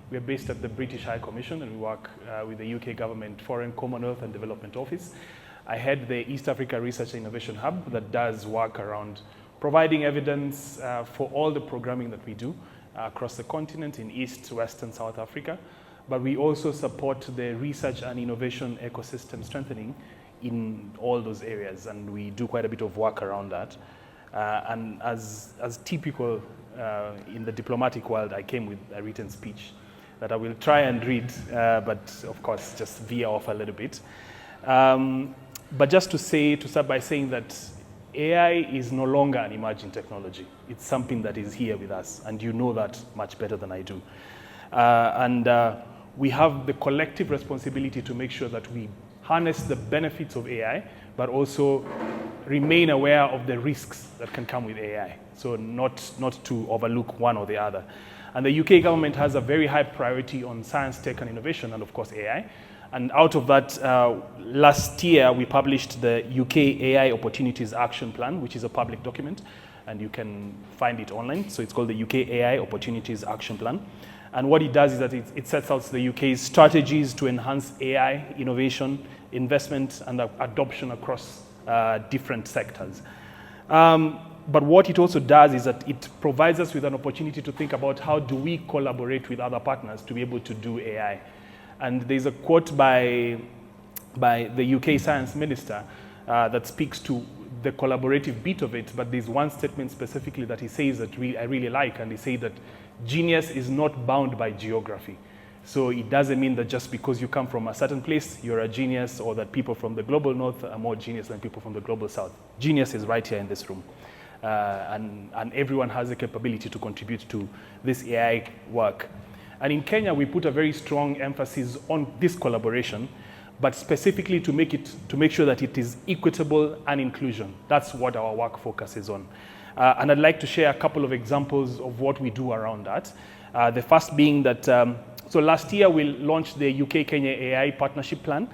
We are based at the British High Commission, and we work with the UK Government Foreign, Commonwealth and Development Office. I head the East Africa Research and Innovation Hub that does work around providing evidence for all the programming that we do across the continent in East, West, and South Africa. But we also support the research and innovation ecosystem strengthening in all those areas, and we do quite a bit of work around that. And as typical in the diplomatic world, I came with a written speech that I will try and read, but of course just veer off a little bit. But just to start by saying that AI is no longer an emerging technology. It's something that is here with us, and you know that much better than I do. We have the collective responsibility to make sure that we harness the benefits of AI, but also remain aware of the risks that can come with AI. So not to overlook one or the other. And the UK government has a very high priority on science, tech, and innovation, and of course AI. And out of that, last year we published the UK AI Opportunities Action Plan, which is a public document, and you can find it online. So it's called the UK AI Opportunities Action Plan. And what it does is that it sets out the UK's strategies to enhance AI, innovation, investment, and adoption across different sectors. But what it also does is that it provides us with an opportunity to think about how do we collaborate with other partners to be able to do AI. And there's a quote by the UK Science Minister that speaks to the collaborative bit of it, but there's one statement specifically that he says that I really like, and he says that genius is not bound by geography. So it doesn't mean that just because you come from a certain place, you're a genius, or that people from the global north are more genius than people from the global south. Genius is right here in this room. And everyone has the capability to contribute to this AI work. And in Kenya, we put a very strong emphasis on this collaboration, but specifically to make sure that it is equitable and inclusion. That's what our work focuses on. And I'd like to share a couple of examples of what we do around that. The first being that, so last year we launched the UK-Kenya AI Partnership Plan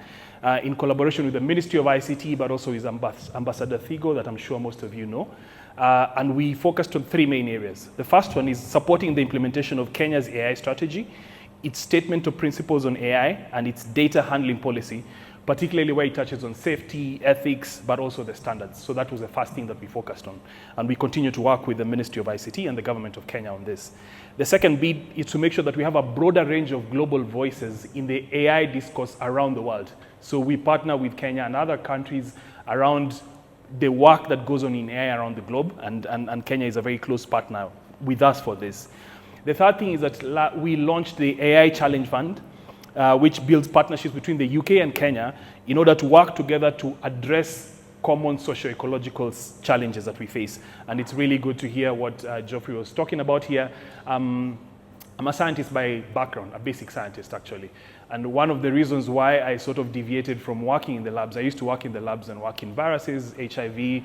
in collaboration with the Ministry of ICT, but also with Ambassador Thigo, that I'm sure most of you know. And we focused on three main areas. The first one is supporting the implementation of Kenya's AI strategy, its statement of principles on AI, and its data handling policy, particularly where it touches on safety, ethics, but also the standards. So that was the first thing that we focused on. And we continue to work with the Ministry of ICT and the Government of Kenya on this. The second bit is to make sure that we have a broader range of global voices in the AI discourse around the world. So we partner with Kenya and other countries around the work that goes on in AI around the globe, and Kenya is a very close partner with us for this. The third thing is that we launched the AI Challenge Fund, which builds partnerships between the UK and Kenya in order to work together to address common socio-ecological challenges that we face. And it's really good to hear what Geoffrey was talking about here. I'm a scientist by background, a basic scientist actually. And one of the reasons why I sort of deviated from working in the labs, I used to work in the labs and work in viruses, HIV,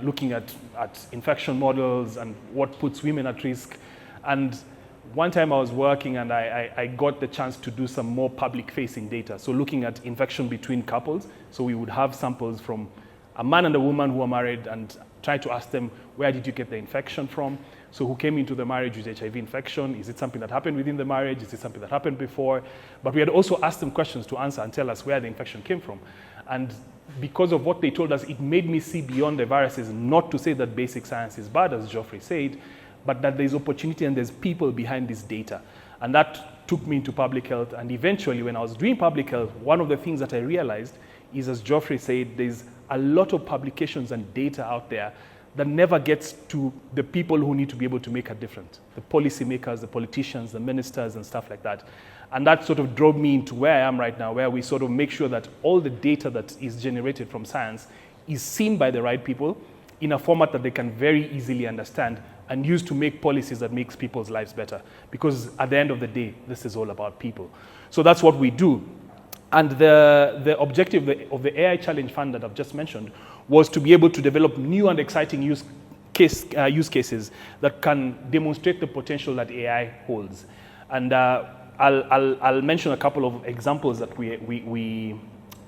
looking at infection models and what puts women at risk. And one time I was working and I got the chance to do some more public-facing data. So looking at infection between couples. So we would have samples from a man and a woman who are married and try to ask them, where did you get the infection from? So who came into the marriage with HIV infection? Is it something that happened within the marriage? Is it something that happened before? But we had also asked them questions to answer and tell us where the infection came from. And because of what they told us, it made me see beyond the viruses, not to say that basic science is bad, as Geoffrey said, but that there's opportunity and there's people behind this data. And that took me into public health. And eventually, when I was doing public health, one of the things that I realized is, as Geoffrey said, there's a lot of publications and data out there that never gets to the people who need to be able to make a difference. The policymakers, the politicians, the ministers, and stuff like that. And that sort of drove me into where I am right now, where we sort of make sure that all the data that is generated from science is seen by the right people in a format that they can very easily understand and use to make policies that makes people's lives better. Because at the end of the day, this is all about people. So that's what we do. And the objective of the AI Challenge Fund that I've just mentioned was to be able to develop new and exciting use cases that can demonstrate the potential that AI holds. And I'll mention a couple of examples that we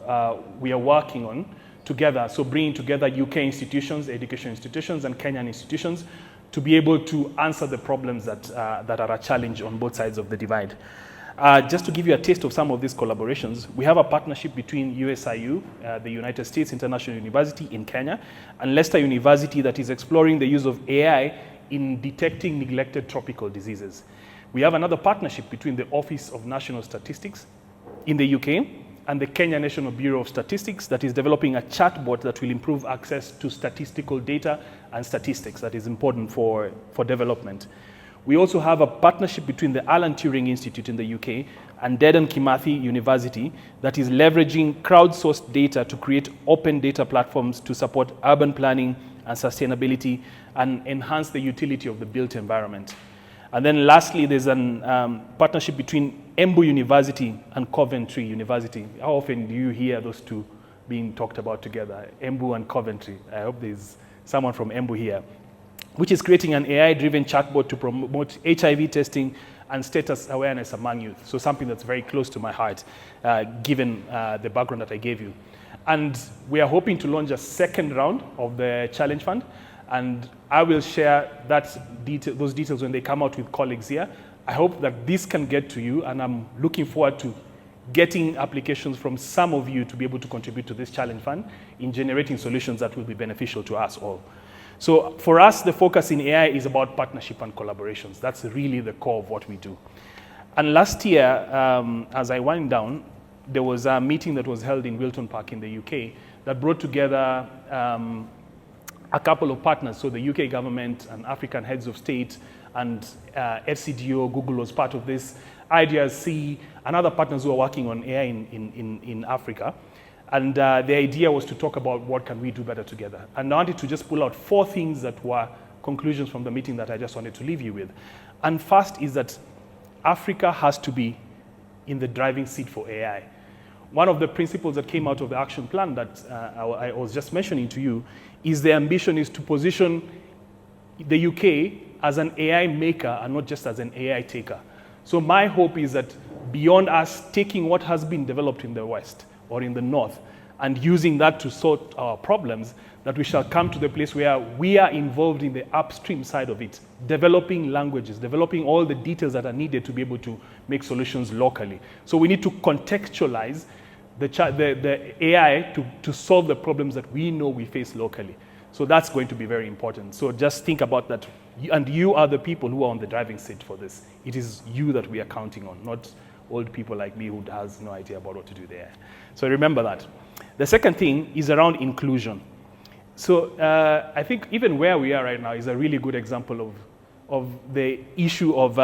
are working on together. So bringing together UK institutions, education institutions, and Kenyan institutions to be able to answer the problems that are a challenge on both sides of the divide. Just to give you a taste of some of these collaborations, we have a partnership between USIU, the United States International University in Kenya, and Leicester University that is exploring the use of AI in detecting neglected tropical diseases. We have another partnership between the Office of National Statistics in the UK and the Kenya National Bureau of Statistics that is developing a chatbot that will improve access to statistical data and statistics that is important for development. We also have a partnership between the Alan Turing Institute in the UK and Dedan Kimathi University that is leveraging crowdsourced data to create open data platforms to support urban planning and sustainability and enhance the utility of the built environment. And then lastly, there's a partnership between Embu University and Coventry University. How often do you hear those two being talked about together, Embu and Coventry? I hope there's someone from Embu here, which is creating an AI-driven chatbot to promote HIV testing and status awareness among youth. So something that's very close to my heart, given the background that I gave you. And we are hoping to launch a second round of the Challenge Fund. And I will share those details when they come out with colleagues here. I hope that this can get to you, and I'm looking forward to getting applications from some of you to be able to contribute to this Challenge Fund in generating solutions that will be beneficial to us all. So for us, the focus in AI is about partnership and collaborations. That's really the core of what we do. And last year, as I wind down, there was a meeting that was held in Wilton Park in the UK that brought together a couple of partners. So the UK government and African heads of state and FCDO, Google was part of this, IDRC, and other partners who are working on AI in Africa. And the idea was to talk about what can we do better together. And I wanted to just pull out 4 things that were conclusions from the meeting that I just wanted to leave you with. And first is that Africa has to be in the driving seat for AI. One of the principles that came out of the action plan that I was just mentioning to you is the ambition is to position the UK as an AI maker and not just as an AI taker. So my hope is that beyond us taking what has been developed in the West or in the North and using that to sort our problems, that we shall come to the place where we are involved in the upstream side of it, developing languages, developing all the details that are needed to be able to make solutions locally. So we need to contextualize the AI to solve the problems that we know we face locally. So that's going to be very important. So just think about that. And you are the people who are on the driving seat for this. It is you that we are counting on, not old people like me who has no idea about what to do there. So remember that. The second thing is around inclusion. So I think even where we are right now is a really good example of the issue of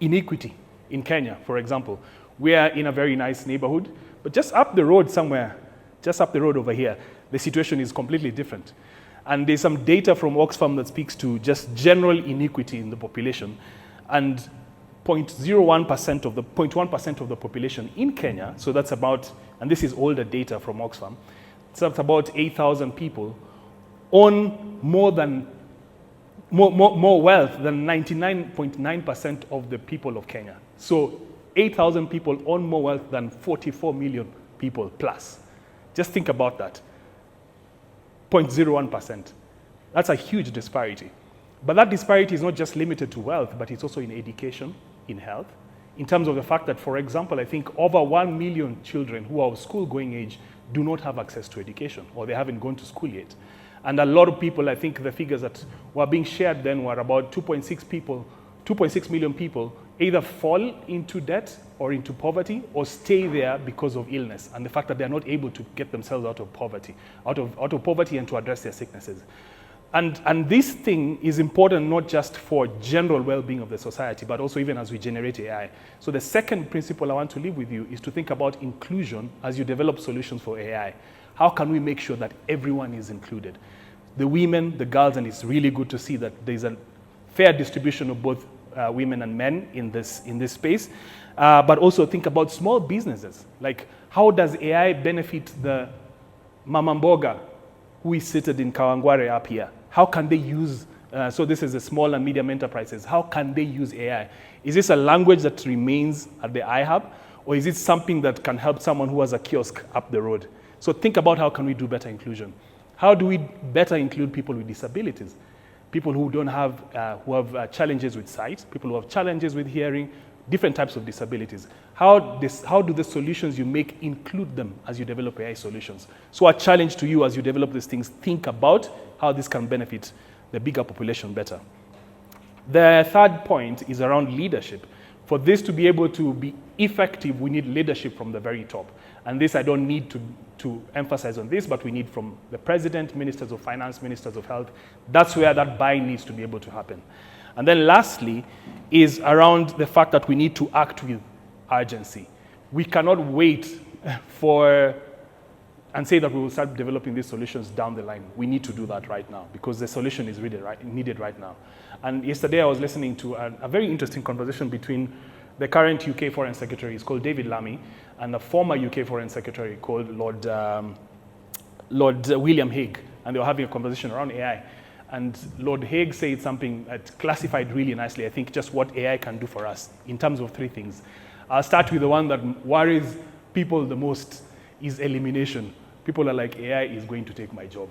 inequity in Kenya, for example. We are in a very nice neighborhood, but just up the road somewhere, just up the road over here, the situation is completely different. And there's some data from Oxfam that speaks to just general inequity in the population. And 0.1% of the population in Kenya, so that's about, and this is older data from Oxfam, so that's about 8,000 people, own more wealth than 99.9% of the people of Kenya. So 8,000 people own more wealth than 44 million people plus. Just think about that. 0.01%. That's a huge disparity. But that disparity is not just limited to wealth, but it's also in education, in health, in terms of the fact that, for example, I think over 1 million children who are of school-going age do not have access to education, or they haven't gone to school yet. And a lot of people, I think the figures that were being shared then were about 2.6 million people either fall into debt or into poverty or stay there because of illness and the fact that they're not able to get themselves out of poverty and to address their sicknesses. And this thing is important not just for general well-being of the society, but also even as we generate AI. So the second principle I want to leave with you is to think about inclusion as you develop solutions for AI. How can we make sure that everyone is included? The women, the girls, and it's really good to see that there's a fair distribution of both women and men in this space. But also think about small businesses. Like, how does AI benefit the Mama Mboga who is seated in Kawangware up here? How can they use, so this is the small and medium enterprises, how can they use AI? Is this a language that remains at the iHub, or is it something that can help someone who has a kiosk up the road? So think about how can we do better inclusion. How do we better include people with disabilities? People who don't have, who have challenges with sight, people who have challenges with hearing, different types of disabilities. How do the solutions you make include them as you develop AI solutions? So a challenge to you as you develop these things, think about how this can benefit the bigger population better. The third point is around leadership. For this to be able to be effective, we need leadership from the very top. And this, I don't need to emphasize on this, but we need from the president, ministers of finance, ministers of health. That's where that buy-in needs to be able to happen. And then lastly is around the fact that we need to act with urgency. We cannot wait and say that we will start developing these solutions down the line. We need to do that right now because the solution is really needed right now. And yesterday I was listening to a very interesting conversation between the current UK Foreign Secretary, is called David Lammy, and a former UK Foreign Secretary called Lord William Hague. And they were having a conversation around AI. And Lord Hague said something that classified really nicely, I think, just what AI can do for us in terms of three things. I'll start with the one that worries people the most is elimination. People are like, AI is going to take my job.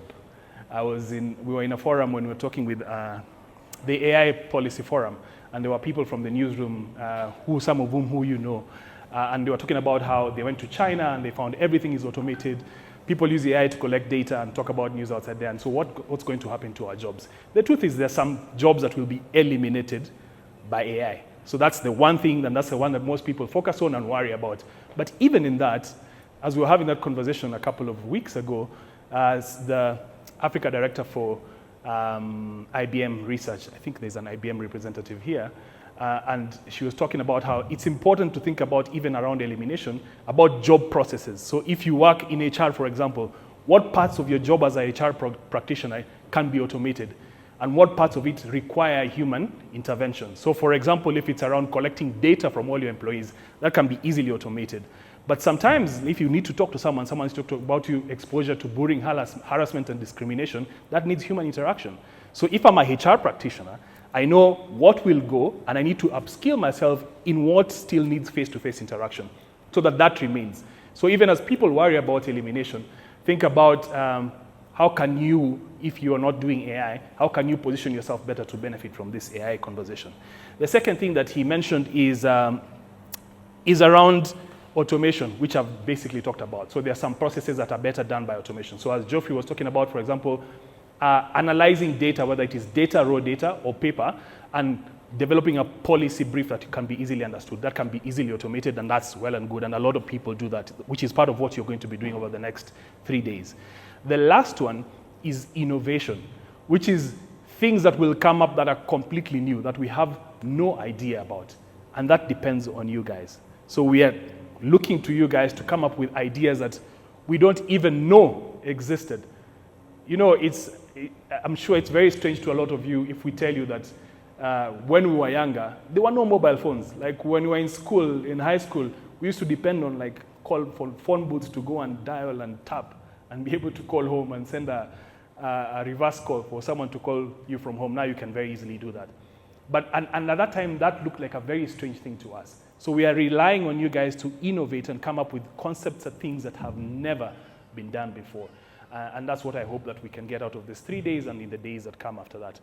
We were in a forum when we were talking with the AI policy forum, and there were people from the newsroom, some of whom you know, and they were talking about how they went to China and they found everything is automated. People use AI to collect data and talk about news outside there, and so what's going to happen to our jobs? The truth is there's some jobs that will be eliminated by AI. So that's the one thing, and that's the one that most people focus on and worry about. But even in that, as we were having that conversation a couple of weeks ago, as the Africa Director for IBM Research, I think there's an IBM representative here, and she was talking about how it's important to think about, even around elimination, about job processes. So if you work in HR, for example, what parts of your job as a HR practitioner can be automated? And what parts of it require human intervention? So for example, if it's around collecting data from all your employees, that can be easily automated. But sometimes, if you need to talk to someone's talking about your exposure to bullying, harassment, and discrimination, that needs human interaction. So if I'm a HR practitioner, I know what will go, and I need to upskill myself in what still needs face-to-face interaction, so that remains. So even as people worry about elimination, think about how can you, if you are not doing AI, how can you position yourself better to benefit from this AI conversation? The second thing that he mentioned is around automation, which I've basically talked about. So there are some processes that are better done by automation. So as Geoffrey was talking about, for example, analyzing data, whether it is data, raw data, or paper, and developing a policy brief that can be easily understood. That can be easily automated, and that's well and good, and a lot of people do that, which is part of what you're going to be doing over the next 3 days. The last one is innovation, which is things that will come up that are completely new, that we have no idea about, and that depends on you guys. So we are looking to you guys to come up with ideas that we don't even know existed. You know, I'm sure it's very strange to a lot of you if we tell you that when we were younger, there were no mobile phones. Like when we were in school, in high school, we used to depend on call for phone booths to go and dial and tap and be able to call home and send a reverse call for someone to call you from home. Now you can very easily do that. But and at that time, that looked like a very strange thing to us. So we are relying on you guys to innovate and come up with concepts and things that have never been done before. And that's what I hope that we can get out of these 3 days and in the days that come after that.